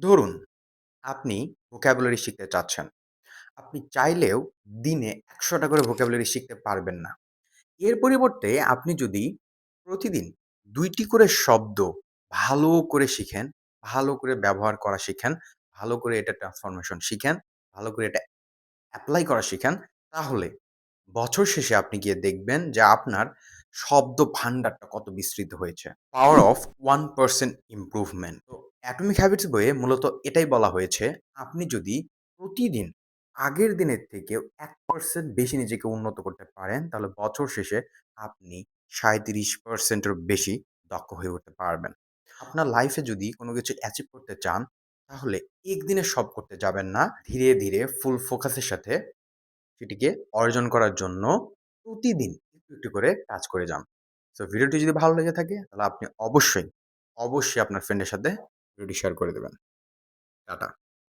ধরুন, আপনি vocabulary শিখতে চাচ্ছেন। আপনি চাইলেও দিনে ১০০ টা করে vocabulary শিখতে পারবেন না। এর পরিবর্তে আপনি যদি প্রতিদিন ২ টি করে শব্দ ভালো করে শিখেন, ভালো করে ব্যবহার করা শিখেন, ভালো করে এটা ট্রান্সফরমেশন শিখেন, ভালো করে এটা এপ্লাই করা শিখেন, তাহলে বছর শেষে আপনি গিয়ে দেখবেন যে আপনার শব্দ ভান্ডারটা কত বিস্তৃত হয়েছে। Power of 1% improvement. তো অ্যাটমিক হ্যাবিটস বইয়ে মূলত এটাই বলা হয়েছে, আপনি যদি প্রতিদিন আগের দিনের থেকেও ১% বেশি নিজেকে উন্নত করতে পারেন, তাহলে বছর শেষে আপনি ৩৭% এরও বেশি দক্ষ হয়ে উঠতে পারবেন। আপনার লাইফে যদি কোনো কিছু অ্যাচিভ করতে চান, তাহলে একদিনে সব করতে যাবেন না। ধীরে, ধীরে ফুল ফোকাসের সাথে সেটিকে অর্জন করার জন্য প্রতিদিন একটু, একটু করে কাজ করে যান। সো ভিডিওটি যদি ভালো লেগে থাকে তাহলে আপনি অবশ্যই, অবশ্যই আপনার ফ্রেন্ডের সাথে ভিডিওটি শেয়ার করে দেবেন। টাটা।